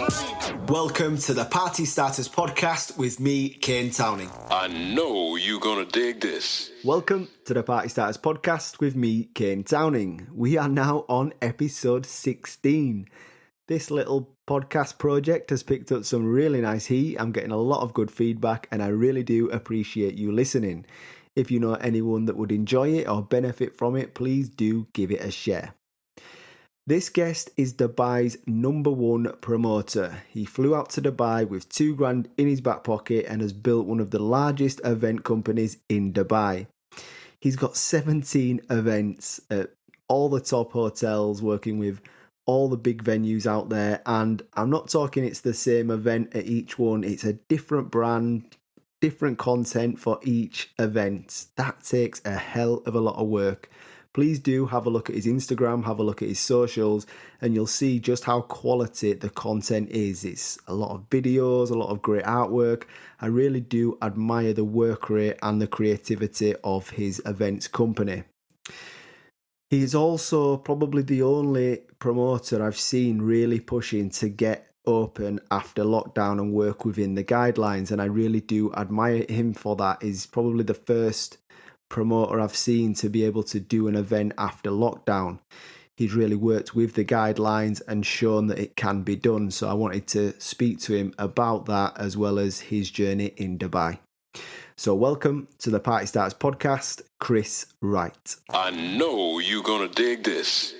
Welcome to the Party Starters podcast with me, Kane Towning. I know you're gonna dig this. Welcome to the Party Starters podcast with me, Kane Towning. We are now on episode 16. This little podcast project has picked up some really nice heat. I'm getting a lot of good feedback and I really do appreciate you listening. If you know anyone that would enjoy it or benefit from it, please do give it a share. This guest is Dubai's #1 promoter. He flew out to Dubai with $2,000 in his back pocket and has built one of the largest event companies in Dubai. He's got 17 events at all the top hotels, working with all the big venues out there. And I'm not talking it's the same event at each one. It's a different brand, different content for each event. That takes a hell of a lot of work. Please do have a look at his Instagram, have a look at his socials, and you'll see just how quality the content is. It's a lot of videos, a lot of great artwork. I really do admire the work rate and the creativity of his events company. He is also probably the only promoter I've seen really pushing to get open after lockdown and work within the guidelines, and I really do admire him for that. He's probably the first promoter I've seen to be able to do an event after lockdown. He's really worked with the guidelines and shown that it can be done. So I wanted to speak to him about that as well as his journey in Dubai. So welcome to the Party Starters podcast, Chris Wright. I know you're gonna dig this.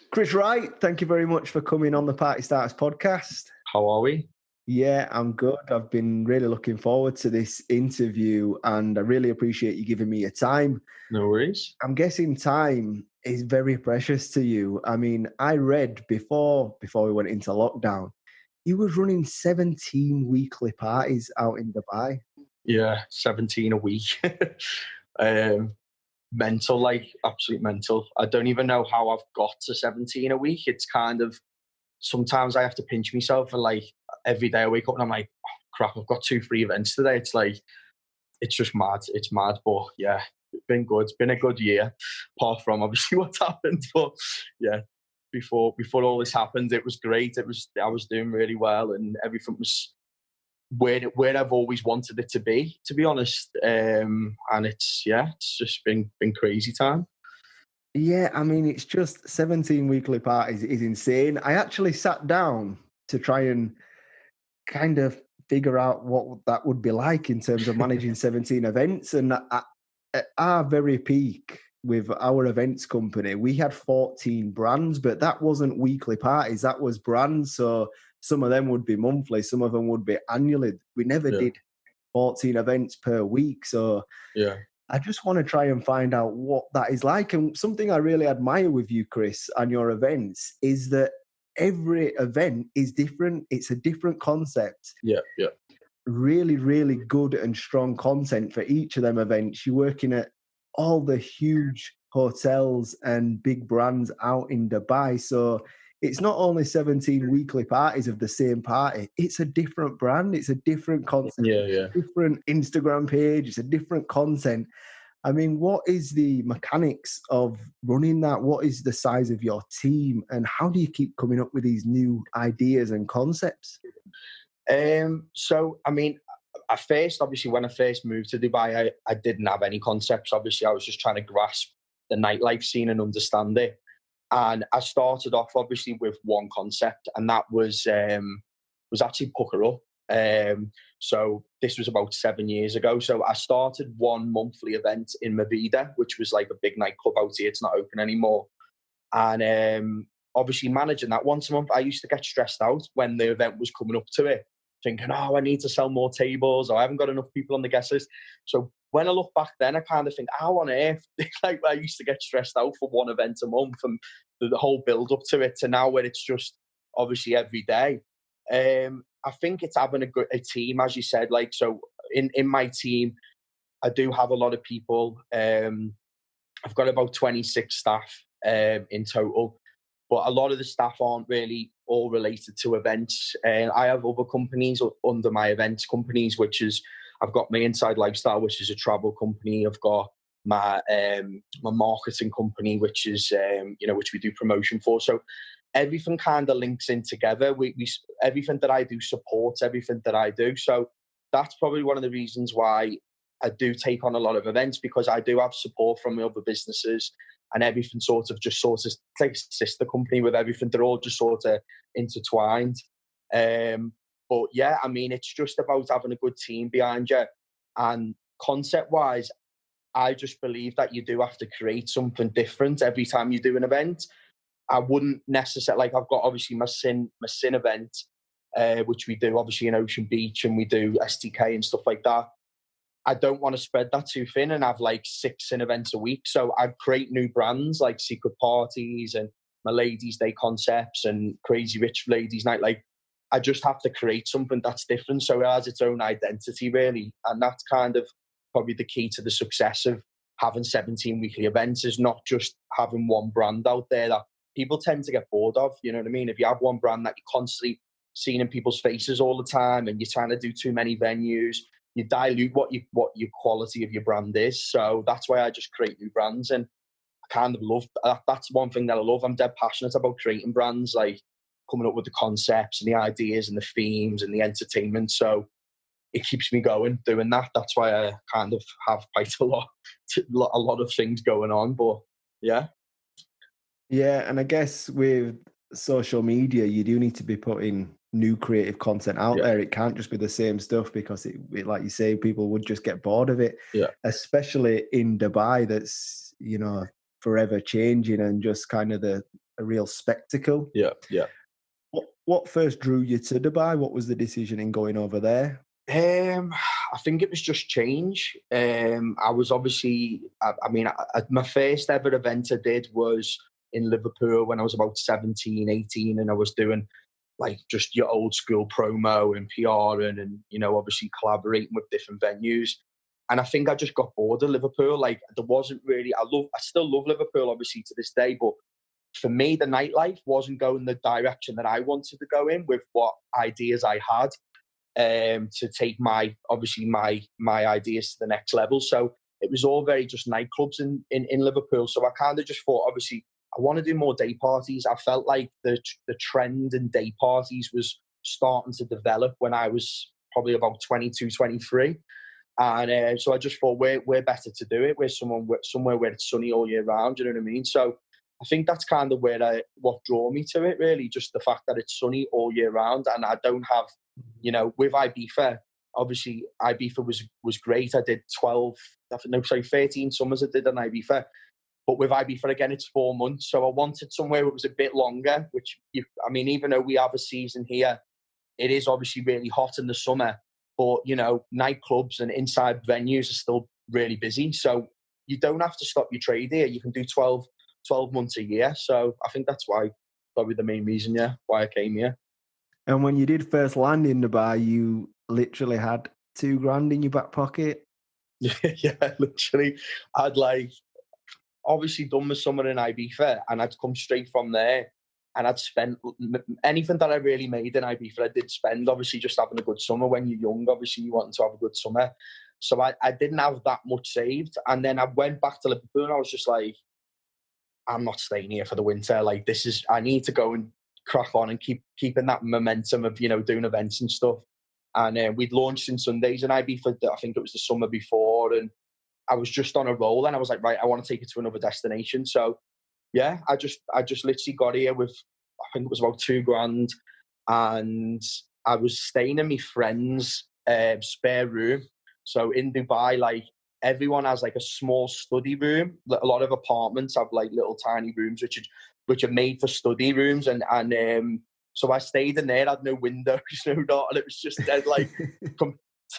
Chris Wright, thank you very much for coming on the Party Starters podcast. How are we? Yeah, I'm good. I've been really looking forward to this interview and I really appreciate you giving me your time. No worries. I'm guessing time is very precious to you. I mean, I read before we went into lockdown, you was running 17 weekly parties out in Dubai. Yeah, 17 a week. Mental, like absolute mental. I don't even know how I've got to 17 a week. It's kind of, sometimes I have to pinch myself and like every day I wake up and I'm like, oh, crap, I've got 2-3 events today. It's like, it's just mad. It's mad. But yeah, it's been good. It's been a good year, apart from obviously what's happened. But yeah, before all this happened, it was great. I was doing really well and everything was where I've always wanted it to be honest. And it's just been crazy time. Yeah, I mean, it's just 17 weekly parties is insane. I actually sat down to try and kind of figure out what that would be like in terms of managing 17 events. And at our very peak with our events company, we had 14 brands, but that wasn't weekly parties. That was brands. So some of them would be monthly, some of them would be annually. We never did 14 events per week. So yeah. I just want to try and find out what that is like. And something I really admire with you, Chris, and your events is that every event is different. It's a different concept. Yeah. Really, really good and strong content for each of them events. You're working at all the huge hotels and big brands out in Dubai. So it's not only 17 weekly parties of the same party. It's a different brand. It's a different concept. Yeah. Different Instagram page. It's a different content. I mean, what is the mechanics of running that? What is the size of your team? And how do you keep coming up with these new ideas and concepts? So, I mean, when I first moved to Dubai, I didn't have any concepts. Obviously, I was just trying to grasp the nightlife scene and understand it. And I started off obviously with one concept, and that was actually Pucker Up. So this was about 7 years ago. So I started one monthly event in Mavida, which was like a big nightclub out here. It's not open anymore. And obviously managing that once a month, I used to get stressed out when the event was coming up to it, thinking, oh, I need to sell more tables, or I haven't got enough people on the guest list. So when I look back then, I kind of think, how on earth? Like, I used to get stressed out for one event a month and the whole build up to it to now where it's just obviously every day. I think it's having a team, as you said. Like, so in my team, I do have a lot of people. I've got about 26 staff in total, but a lot of the staff aren't really all related to events. I have other companies under my events companies, which is, I've got my Inside Lifestyle, which is a travel company. I've got my marketing company, which is which we do promotion for. So everything kind of links in together. We everything that I do supports everything that I do. So that's probably one of the reasons why I do take on a lot of events, because I do have support from the other businesses, and everything sort of it's like a sister company with everything. They're all just sort of intertwined. But yeah, I mean, it's just about having a good team behind you. And concept wise, I just believe that you do have to create something different every time you do an event. I wouldn't necessarily, like, I've got obviously my sin event, which we do obviously in Ocean Beach, and we do STK and stuff like that. I don't want to spread that too thin and have like 6 sin events a week. So I create new brands like Secret Parties and my Ladies Day Concepts and Crazy Rich Ladies Night. Like, I just have to create something that's different, so it has its own identity, really. And that's kind of probably the key to the success of having 17 weekly events, is not just having one brand out there that people tend to get bored of. You know what I mean? If you have one brand that you're constantly seeing in people's faces all the time, and you're trying to do too many venues, you dilute what your quality of your brand is. So that's why I just create new brands, and I kind of love that. That's one thing that I love. I'm dead passionate about creating brands, like coming up with the concepts and the ideas and the themes and the entertainment. So it keeps me going doing that. That's why I kind of have quite a lot of things going on. But yeah. Yeah, and I guess with social media, you do need to be putting new creative content out there. It can't just be the same stuff, because it, like you say, people would just get bored of it. Yeah. Especially in Dubai, that's, forever changing and just kind of a real spectacle. Yeah. What first drew you to Dubai? What was the decision in going over there? I think it was just change. I was obviously, my first ever event I did was in Liverpool when I was about 17, 18, and I was doing like just your old school promo and PR and obviously collaborating with different venues. And I think I just got bored of Liverpool. Like, there wasn't really, I still love Liverpool obviously to this day, but for me, the nightlife wasn't going the direction that I wanted to go in with what ideas I had. To take my ideas to the next level. So it was all very just nightclubs in Liverpool. So I kind of just thought, obviously, I want to do more day parties. I felt like the trend in day parties was starting to develop when I was probably about 22, 23. And so I just thought, we're better to do it. We're somewhere where it's sunny all year round. You know what I mean? So I think that's kind of what drew me to it, really, just the fact that it's sunny all year round, and I don't have, with Ibiza, obviously Ibiza was great. I did 13 summers I did on Ibiza. But with Ibiza, again, it's 4 months. So I wanted somewhere that was a bit longer, even though we have a season here, it is obviously really hot in the summer. But, nightclubs and inside venues are still really busy. So you don't have to stop your trade here. You can do 12 months a year. So I think that's probably the main reason, why I came here. And when you did first land in Dubai, you literally had $2,000 in your back pocket. Yeah, literally. I'd obviously done my summer in Ibiza, and I'd come straight from there, and I'd spent anything that I really made in Ibiza. I did spend, obviously, just having a good summer. When you're young, obviously you want to have a good summer. So I didn't have that much saved. And then I went back to Liverpool, and I was just like, I'm not staying here for the winter. Like, I need to go and crack on and keeping that momentum of, doing events and stuff. And we'd launched in Sundays in Ibiza, I think it was the summer before, and I was just on a roll, and I was like, right, I want to take it to another destination. So yeah, I just literally got here with, I think it was about $2,000, and I was staying in my friend's spare room. So in Dubai, like, everyone has like a small study room. A lot of apartments have like little tiny rooms which are made for study rooms, and so I stayed in there. I had no windows, no door, and it was just dead, like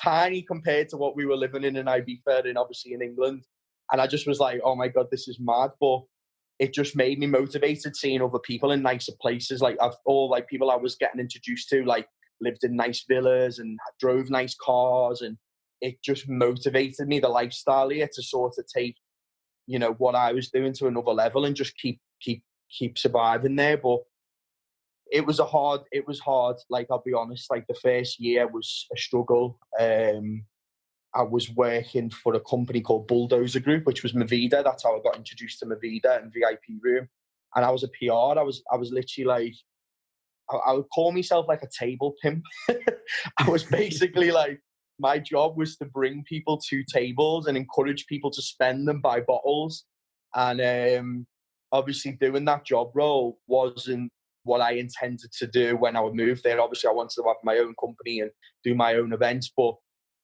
tiny compared to what we were living in Ibiza and obviously in England. And I just was like, oh my God, this is mad. But it just made me motivated seeing other people in nicer places. Like, all like people I was getting introduced to, like, lived in nice villas and drove nice cars, and it just motivated me, the lifestyle here, to sort of take, what I was doing to another level and just keep surviving there. But it was hard. Like, I'll be honest, like, the first year was a struggle. I was working for a company called Bulldozer Group, which was Mavida. That's how I got introduced to Mavida and VIP Room. and I was a PR. I was literally like, I would call myself like a table pimp. I was basically like, my job was to bring people to tables and encourage people to spend and buy bottles. And obviously doing that job role wasn't what I intended to do when I would move there. Obviously I wanted to have my own company and do my own events, but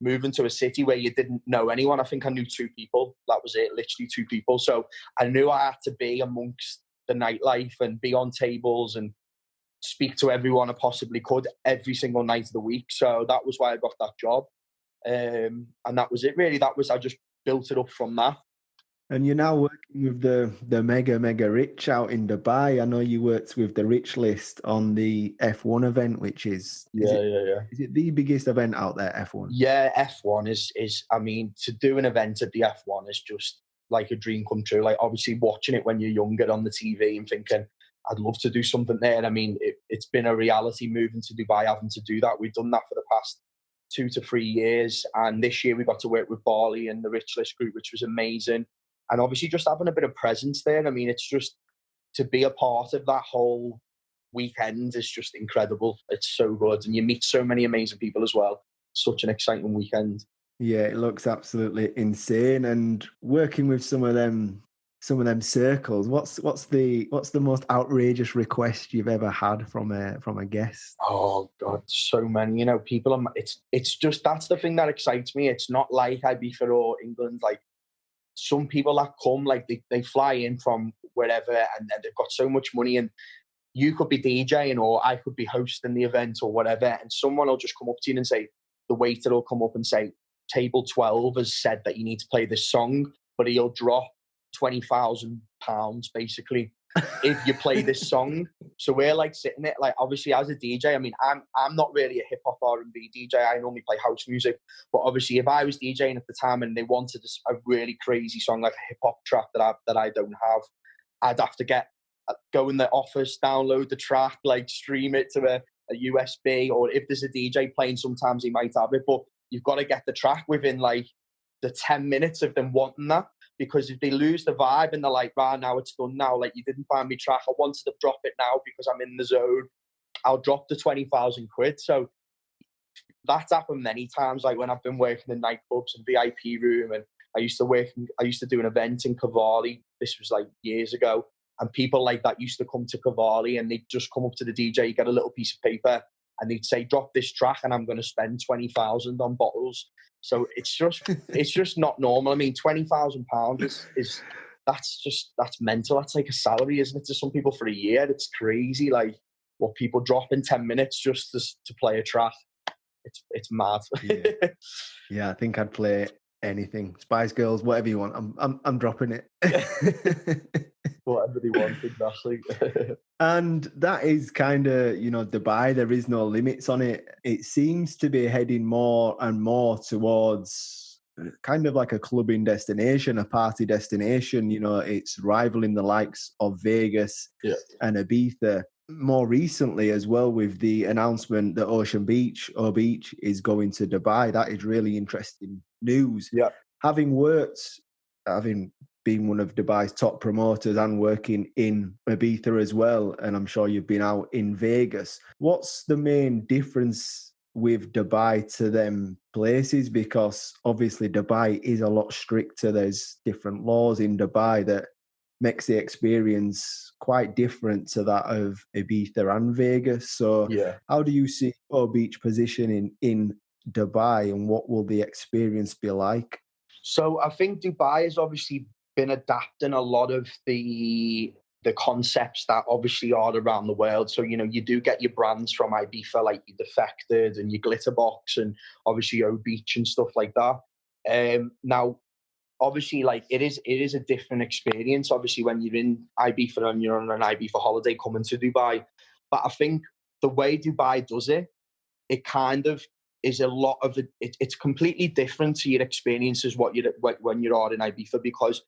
moving to a city where you didn't know anyone, I think I knew 2 people. That was it, literally 2 people. So I knew I had to be amongst the nightlife and be on tables and speak to everyone I possibly could every single night of the week. So that was why I got that job. And that was it really. I just built it up from that. And you're now working with the mega rich out in Dubai. I know you worked with the Rich List on the F1 event, which is Yeah. Is it the biggest event out there, F1? Yeah, F1 is I mean, to do an event at the F1 is just like a dream come true. Like obviously watching it when you're younger on the TV and thinking, I'd love to do something there. I mean, it's been a reality moving to Dubai, having to do that. We've done that for the past 2 to 3 years. And this year we got to work with Barley and the Rich List group, which was amazing. And obviously just having a bit of presence there. I mean, it's just to be a part of that whole weekend is just incredible. It's so good. And you meet so many amazing people as well. Such an exciting weekend. Yeah, it looks absolutely insane. And working with some of them circles, what's the most outrageous request you've ever had from a guest? Oh God, so many. You know, people are. It's just that's the thing that excites me. It's not like Ibiza or England. Like some people that come, like they fly in from wherever, and then they've got so much money, and you could be DJing or I could be hosting the event or whatever, and someone will just come up to you and say, the waiter will come up and say, table 12 has said that you need to play this song, but he'll drop £20,000 basically if you play this song. So we're like sitting there, like obviously as a DJ, I mean, I'm not really a hip hop R&B DJ. I normally play house music, but obviously if I was DJing at the time and they wanted a really crazy song, like a hip hop track that I don't have, I'd have to go in the office, download the track, like stream it to a USB, or if there's a DJ playing, sometimes he might have it, but you've got to get the track within like the 10 minutes of them wanting that. Because if they lose the vibe and they're like, right, now it's done now, like you didn't find me track, I wanted to drop it now because I'm in the zone, I'll drop the 20,000 quid. So that's happened many times, like when I've been working in nightclubs and VIP room, and I used to do an event in Cavalli, this was like years ago, and people like that used to come to Cavalli and they'd just come up to the DJ, get a little piece of paper, and they'd say, drop this track and I'm going to spend 20,000 on bottles. So it's just not normal. I mean, £20,000 is that's mental. That's like a salary, isn't it, to some people for a year? It's crazy, like what people drop in 10 minutes just to play a track. It's mad. Yeah, I think I'd play anything, Spice Girls, whatever you want. I'm dropping it. Whatever they want, exactly. And that is kind of, Dubai, there is no limits on it. It seems to be heading more and more towards kind of like a clubbing destination, a party destination. It's rivaling the likes of Vegas and Ibiza. More recently as well, with the announcement that O Beach is going to Dubai. That is really interesting news. Yeah. Having been one of Dubai's top promoters and working in Ibiza as well, and I'm sure you've been out in Vegas. What's the main difference with Dubai to them places? Because obviously Dubai is a lot stricter. There's different laws in Dubai that makes the experience quite different to that of Ibiza and Vegas. So how do you see O Beach positioning in Dubai, and what will the experience be like? So I think Dubai has obviously been adapting a lot of the concepts that obviously are around the world. So, you do get your brands from Ibiza, like your Defected and your Glitterbox and obviously O Beach and stuff like that. Now, obviously, like it is a different experience, obviously, when you're in Ibiza and you're on an Ibiza holiday coming to Dubai. But I think the way Dubai does it, it kind of is a lot of it. It's completely different to your experiences when you're out in Ibiza, because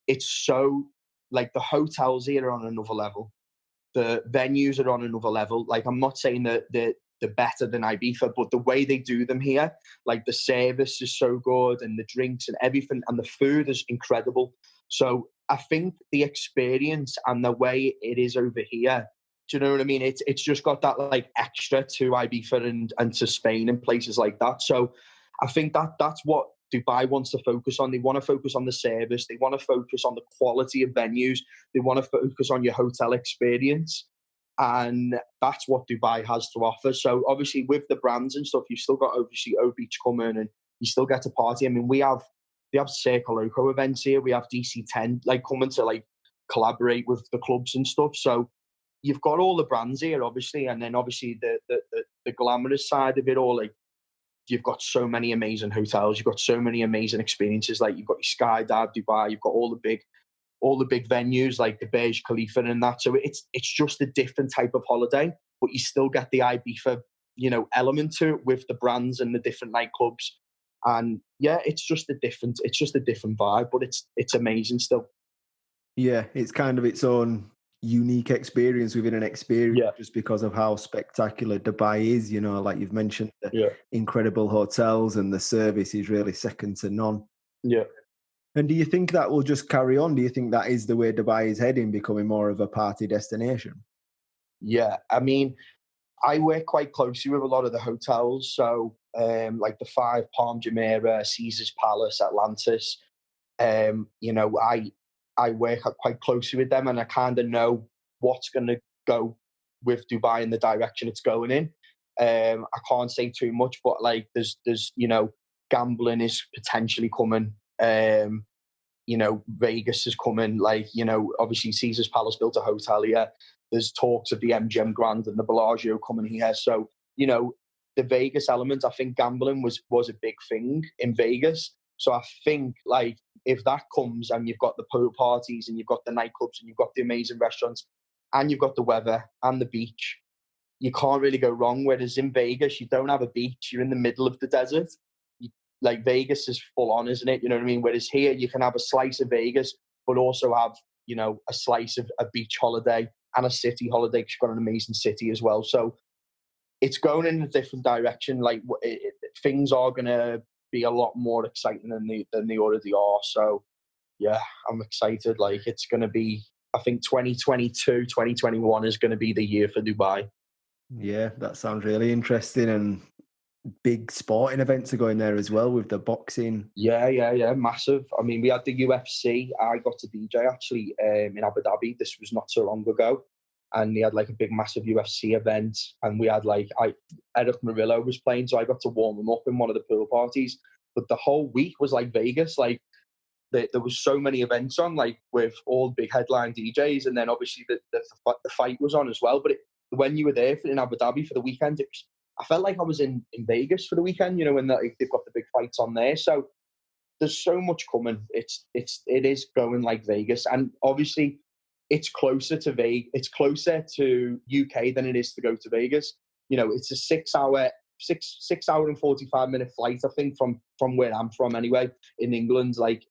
it's so, like, the hotels here are on another level, the venues are on another level. Like, I'm not saying that they're better than Ibiza, but the way they do them here, like the service is so good and the drinks and everything, and the food is incredible. So I think the experience and the way it is over here, do you know what I mean? It's just got that like extra to Ibiza and to Spain and places like that. So I think that's what Dubai wants to focus on. They want to focus on the service. They want to focus on the quality of venues. They want to focus on your hotel experience. And that's what Dubai has to offer. So obviously with the brands and stuff, you've still got obviously O Beach coming and you still get to party. I mean, we have Circle Loco events here. We have DC10 like coming to like collaborate with the clubs and stuff. So you've got all the brands here, obviously, and then obviously the glamorous side of it all. Like you've got so many amazing hotels, you've got so many amazing experiences. Like you've got your Skydive Dubai, you've got all the big venues like the Burj Khalifa and that. So it's just a different type of holiday, but you still get the Ibiza, element to it with the brands and the different nightclubs. And yeah, it's just a different vibe, but it's amazing still. Yeah, it's kind of its own unique experience within an experience, just because of how spectacular Dubai is. Like you've mentioned, the incredible hotels and the service is really second to none. Yeah. And do you think that will just carry on? Do you think that is the way Dubai is heading, becoming more of a party destination? Yeah, I mean, I work quite closely with a lot of the hotels. So, like the Five, Palm Jumeirah, Caesar's Palace, Atlantis. I work quite closely with them, and I kind of know what's going to go with Dubai in the direction it's going in. I can't say too much, but like there's gambling is potentially coming. Vegas is coming. Like obviously Caesar's Palace built a hotel here. There's talks of the MGM Grand and the Bellagio coming here. So the Vegas element, I think gambling was a big thing in Vegas. So I think like if that comes and you've got the pool parties and you've got the nightclubs and you've got the amazing restaurants and you've got the weather and the beach, you can't really go wrong. Whereas in Vegas, you don't have a beach. You're in the middle of the desert. Like Vegas is full on, isn't it? You know what I mean? Whereas here you can have a slice of Vegas, but also have, a slice of a beach holiday and a city holiday because you've got an amazing city as well. So it's going in a different direction. Like things are going to be a lot more exciting than they already are. So yeah, I'm excited. Like it's going to be, I think 2022, 2021 is going to be the year for Dubai. Yeah, that sounds really interesting. And big sporting events are going there as well with the boxing. Yeah, massive. I mean, we had the UFC. I got to DJ actually in Abu Dhabi. This was not so long ago, and they had like a big, massive UFC event. And we had Eric Murillo was playing, so I got to warm him up in one of the pool parties. But the whole week was like Vegas. Like there was so many events on, like with all big headline DJs, and then obviously the fight was on as well. But when you were there in Abu Dhabi for the weekend, I felt like I was in Vegas for the weekend, when they've got the big fights on there. So there's so much coming. It is going like Vegas, and obviously it's closer to It's closer to UK than it is to go to Vegas. It's a 6 hour and 45-minute flight, I think, from where I'm from anyway, in England. Like,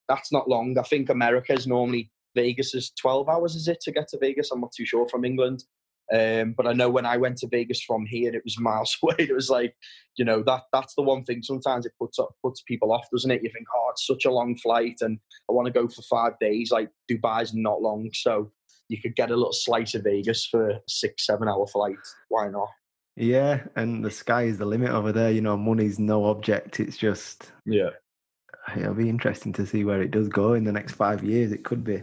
that's not long. I think America's normally Vegas is 12 hours, is it, to get to Vegas? I'm not too sure from England. But I know when I went to Vegas from here, it was miles away. It was like, that's the one thing. Sometimes it puts people off, doesn't it? You think, oh, it's such a long flight and I want to go for 5 days. Like Dubai's not long. So you could get a little slice of Vegas for a 6-7 hour flight. Why not? Yeah, and the sky is the limit over there. Money's no object. It's just, it'll be interesting to see where it does go in the next 5 years. It could be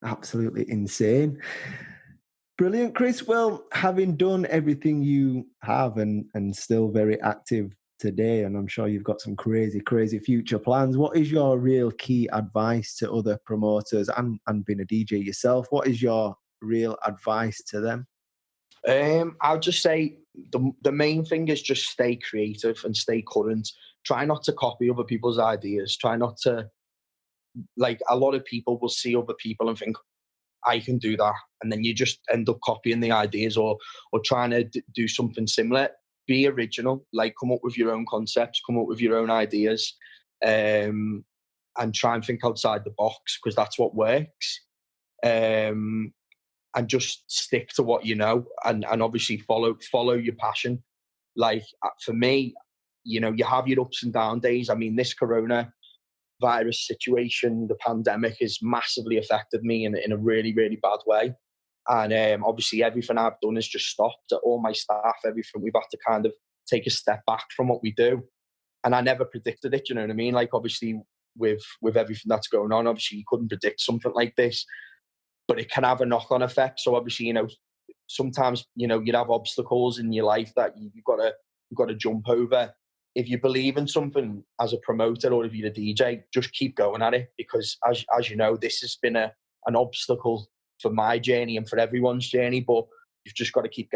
absolutely insane. Brilliant, Chris. Well, having done everything you have and still very active today, and I'm sure you've got some crazy, crazy future plans, what is your real key advice to other promoters and being a DJ yourself? What is your real advice to them? I'll just say the main thing is just stay creative and stay current. Try not to copy other people's ideas. Try not to, like, a lot of people will see other people and think, I can do that. And then you just end up copying the ideas or trying to do something similar. Be original, like come up with your own concepts, come up with your own ideas, and try and think outside the box because that's what works. And just stick to what you know and obviously follow your passion. Like for me, you have your ups and down days. I mean, this Corona, virus situation, the pandemic, has massively affected me in a really, really bad way. And obviously everything I've done has just stopped. All my staff, everything, we've had to kind of take a step back from what we do. And I never predicted it, you know what I mean? Like, obviously, with everything that's going on, obviously you couldn't predict something like this, but it can have a knock-on effect. So obviously, sometimes, you'd have obstacles in your life that you've got to jump over. If you believe in something as a promoter, or if you're a DJ, just keep going at it, because as you know, this has been an obstacle for my journey and for everyone's journey. But you've just got to keep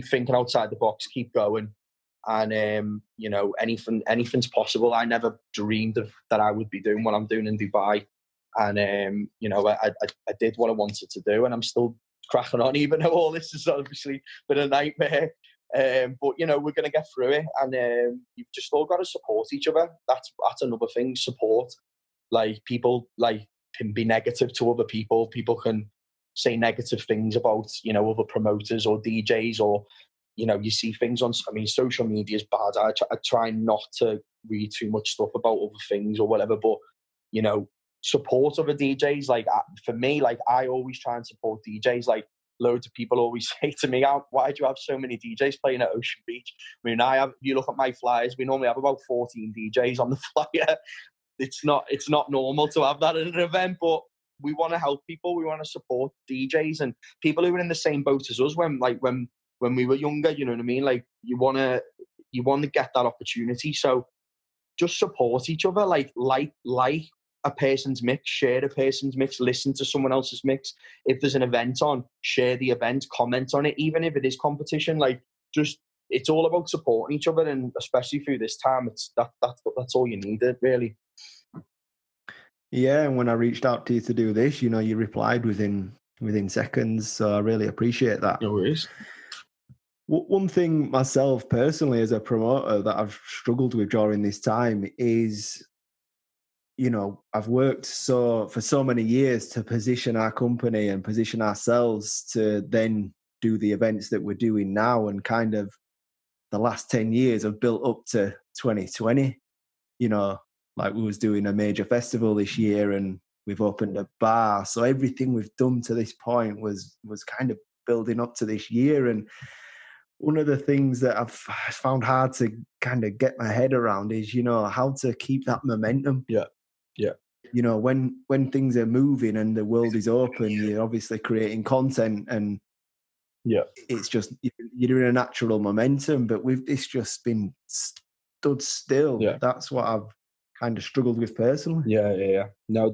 thinking outside the box, keep going. And anything's possible. I never dreamed of that I would be doing what I'm doing in Dubai. And I did what I wanted to do, and I'm still cracking on, even though all this has obviously been a nightmare. But we're going to get through it, and you've just all got to support each other. That's another thing. Support. Like, people can be negative to other people. People can say negative things about other promoters or DJs, or you see things on. I mean, social media is bad. I try not to read too much stuff about other things or whatever, but support other DJs. Like, for me, like, I always try and support DJs. Like, loads of people always say to me, why do you have so many DJs playing at Ocean Beach? I mean, if you look at my flyers, we normally have about 14 DJs on the flyer. It's not normal to have that at an event, but we want to help people. We want to support DJs and people who are in the same boat as us when we were younger, you know what I mean? Like, you want to get that opportunity. So just support each other, like a person's mix, share a person's mix, listen to someone else's mix. If there's an event on, share the event, comment on it, even if it is competition. Like, it's all about supporting each other, and especially through this time, that's all you needed, really. Yeah, and when I reached out to you to do this, you replied within seconds, so I really appreciate that. No worries. One thing myself personally as a promoter that I've struggled with during this time is, I've worked for so many years to position our company and position ourselves to then do the events that we're doing now, and kind of the last 10 years have built up to 2020. Like, we was doing a major festival this year, and we've opened a bar. So everything we've done to this point was kind of building up to this year. And one of the things that I've found hard to kind of get my head around is, how to keep that momentum. Yeah. When things are moving and the world is open, you're obviously creating content, and it's just, you're in a natural momentum. But with this just been stood still, that's what I've kind of struggled with personally. Yeah. No,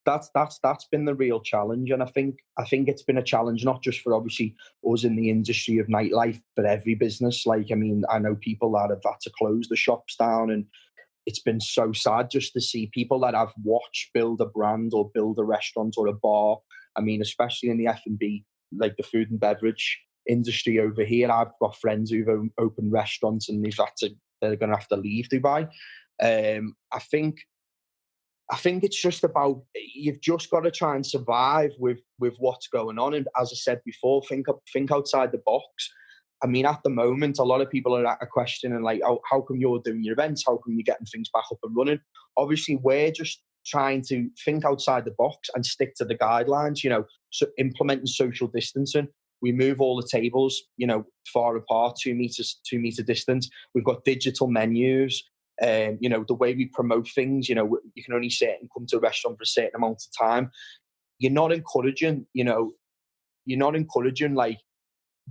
that's been the real challenge, and I think it's been a challenge not just for obviously us in the industry of nightlife, but every business. Like, I mean, I know people that have had to close the shops down, and it's been so sad just to see people that I've watched build a brand or build a restaurant or a bar. I mean, especially in the F&B, like the food and beverage industry over here, I've got friends who've opened restaurants, and they're going to have to leave Dubai. I think it's just about, you've just got to try and survive with what's going on. And as I said before, think outside the box. I mean, at the moment, a lot of people are questioning, like, oh, how come you're doing your events? How come you're getting things back up and running? Obviously, we're just trying to think outside the box and stick to the guidelines, so implementing social distancing. We move all the tables, far apart, 2 meter distance. We've got digital menus. The way we promote things, you can only sit and come to a restaurant for a certain amount of time. You're not encouraging like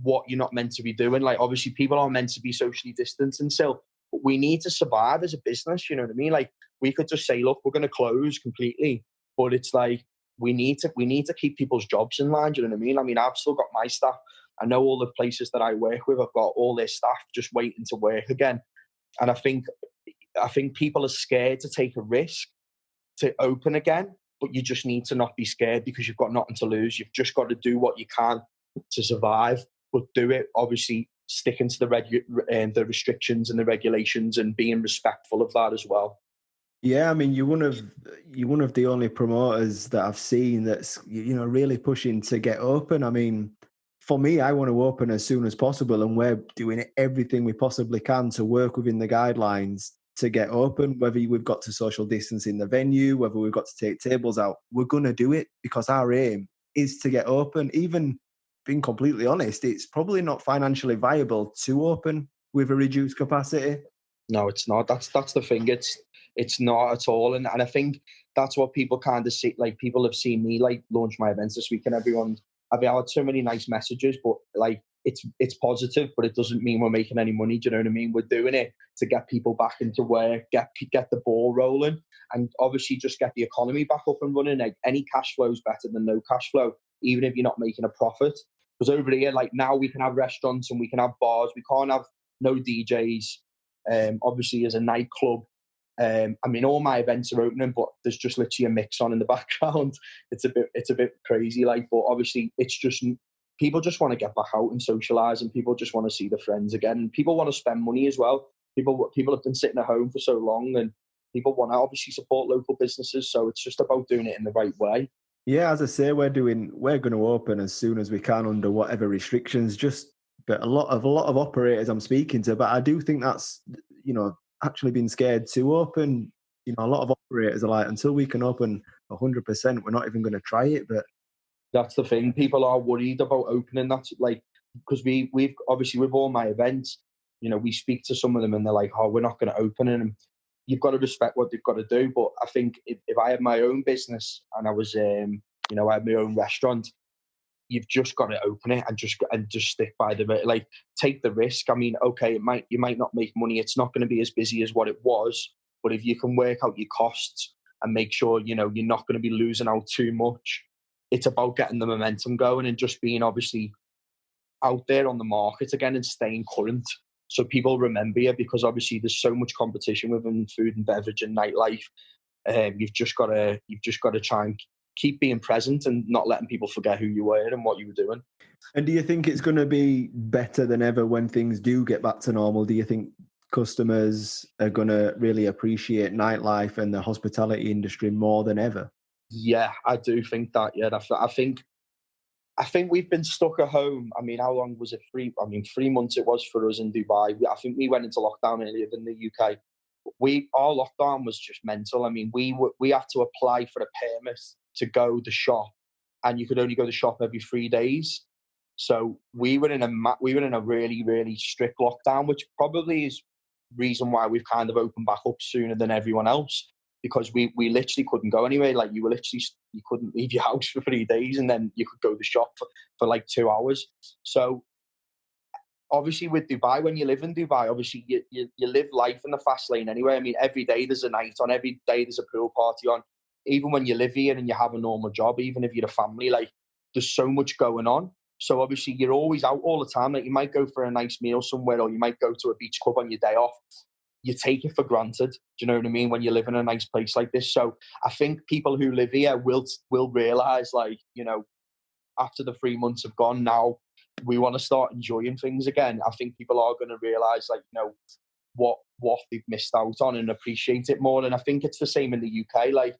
what you're not meant to be doing. Like, obviously people are meant to be socially distancing still, but we need to survive as a business, you know what I mean? Like, we could just say, look, we're going to close completely, but it's like, we need to keep people's jobs in line, do you know what I mean? I mean, I've still got my staff. I know all the places that I work with, I've got all their staff just waiting to work again. And I think people are scared to take a risk to open again, but you just need to not be scared, because you've got nothing to lose. You've just got to do what you can to survive, but do it, obviously, sticking to the restrictions and the regulations, and being respectful of that as well. Yeah, I mean, you're one of the only promoters that I've seen that's, really pushing to get open. I mean, for me, I want to open as soon as possible, and we're doing everything we possibly can to work within the guidelines to get open, whether we've got to social distance in the venue, whether we've got to take tables out, we're going to do it because our aim is to get open. Even being completely honest, it's probably not financially viable to open with a reduced capacity. No, it's not. That's the thing. It's not at all. And I think that's what people kind of see. Like, people have seen me like launch my events this week, and I've had so many nice messages, but like it's positive, but it doesn't mean we're making any money. Do you know what I mean? We're doing it to get people back into work, get the ball rolling, and obviously just get the economy back up and running. Like, any cash flow is better than no cash flow, even if you're not making a profit. Because over here, like, now we can have restaurants and we can have bars. We can't have no DJs. Obviously, as a nightclub, I mean, all my events are opening, but there's just literally a mix on in the background. It's a bit crazy, like. But obviously, it's just people just want to get back out and socialise, and people just want to see their friends again. People want to spend money as well. People have been sitting at home for so long, and people want to obviously support local businesses. So it's just about doing it in the right way. Yeah, as I say, we're going to open as soon as we can under whatever restrictions. But a lot of operators I'm speaking to, but I do think that's, actually been scared to open. A lot of operators are like, until we can open 100%, we're not even going to try it. But that's the thing. People are worried about opening. That's like, because we've obviously, with all my events, we speak to some of them and they're like, oh, we're not going to open it. And you've got to respect what they've got to do. But I think if I had my own business and I was, I had my own restaurant, you've just got to open it and just stick by the, take the risk. I mean, okay, you might not make money. It's not going to be as busy as what it was, but if you can work out your costs and make sure, you're not going to be losing out too much, it's about getting the momentum going and just being obviously out there on the market again and staying current. So people remember you, because obviously there's so much competition within food and beverage and nightlife. You've just got to try and keep being present and not letting people forget who you were and what you were doing. And do you think it's going to be better than ever when things do get back to normal? Do you think customers are going to really appreciate nightlife and the hospitality industry more than ever? Yeah, I do think that. Yeah, I think we've been stuck at home. I mean, how long was it? 3 months it was for us in Dubai. I think we went into lockdown earlier than the UK. Our lockdown was just mental. I mean, we had to apply for a permit to go to shop, and you could only go to shop every 3 days. So we were in a really, really strict lockdown, which probably is reason why we've kind of opened back up sooner than everyone else, because we literally couldn't go anywhere. Like, you couldn't leave your house for 3 days, and then you could go to the shop for like 2 hours. So obviously with Dubai, when you live in Dubai, obviously you live life in the fast lane anyway. I mean, every day there's a night on, every day there's a pool party on. Even when you live here and you have a normal job, even if you're a family, like, there's so much going on. So obviously you're always out all the time. Like, you might go for a nice meal somewhere, or you might go to a beach club on your day off. You take it for granted. Do you know what I mean? When you live in a nice place like this. So I think people who live here will realise, like, after the 3 months have gone, now we want to start enjoying things again. I think people are going to realise, like, what they've missed out on and appreciate it more. And I think it's the same in the UK. Like,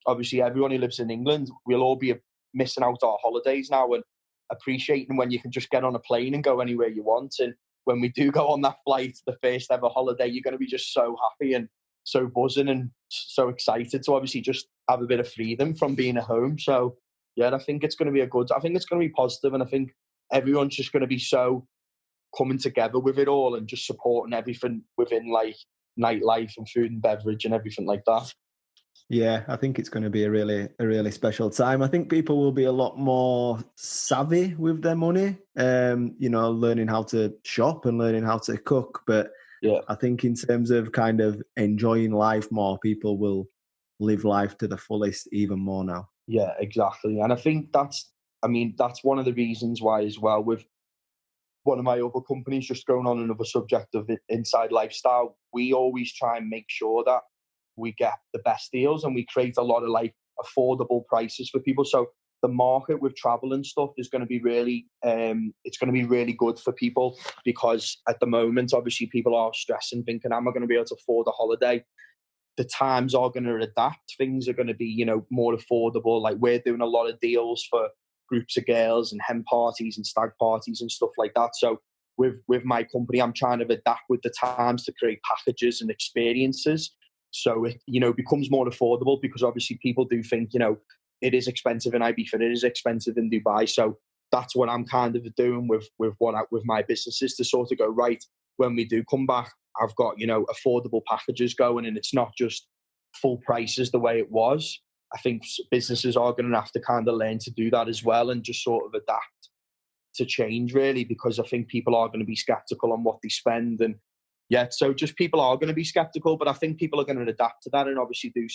obviously everyone who lives in England, we'll all be missing out our holidays now and appreciating when you can just get on a plane and go anywhere you want. And when we do go on that flight, the first ever holiday, you're going to be just so happy and so buzzing and so excited to obviously just have a bit of freedom from being at home. So yeah, I think it's going to be I think it's going to be positive, and I think everyone's just going to be so coming together with it all and just supporting everything within, like, nightlife and food and beverage and everything like that. Yeah, I think it's going to be a really special time. I think people will be a lot more savvy with their money, learning how to shop and learning how to cook. But yeah, I think in terms of kind of enjoying life more, people will live life to the fullest even more now. Yeah, exactly. And I think that's one of the reasons why as well, with one of my other companies, just going on another subject of inside lifestyle, we always try and make sure that we get the best deals and we create a lot of, like, affordable prices for people. So the market with travel and stuff is going to be really, it's going to be really good for people, because at the moment, obviously, people are stressing, thinking, am I going to be able to afford a holiday? The times are going to adapt. Things are going to be, more affordable. Like, we're doing a lot of deals for groups of girls and hen parties and stag parties and stuff like that. So with my company, I'm trying to adapt with the times to create packages and experiences. So it, becomes more affordable, because obviously people do think, it is expensive in Ibiza, it is expensive in Dubai. So that's what I'm kind of doing with my businesses, to sort of go, right, when we do come back, I've got, affordable packages going, and it's not just full prices the way it was. I think businesses are going to have to kind of learn to do that as well, and just sort of adapt to change, really, because I think people are going to be skeptical on what they spend. And yeah, so just people are going to be skeptical, but I think people are going to adapt to that, and obviously do,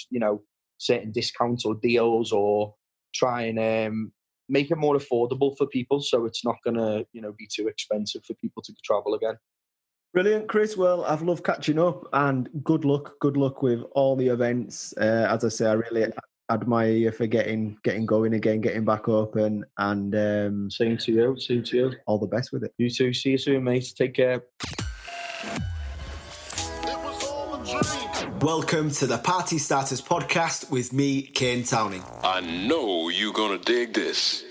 certain discounts or deals, or try and make it more affordable for people, so it's not going to, be too expensive for people to travel again. Brilliant, Chris. Well, I've loved catching up, and good luck with all the events. As I say, I really admire you for getting going again, getting back up, and Same to you. All the best with it. You too. See you soon, mate. Take care. Welcome to the Party Starters podcast with me, Kane Towning. I know you're gonna dig this.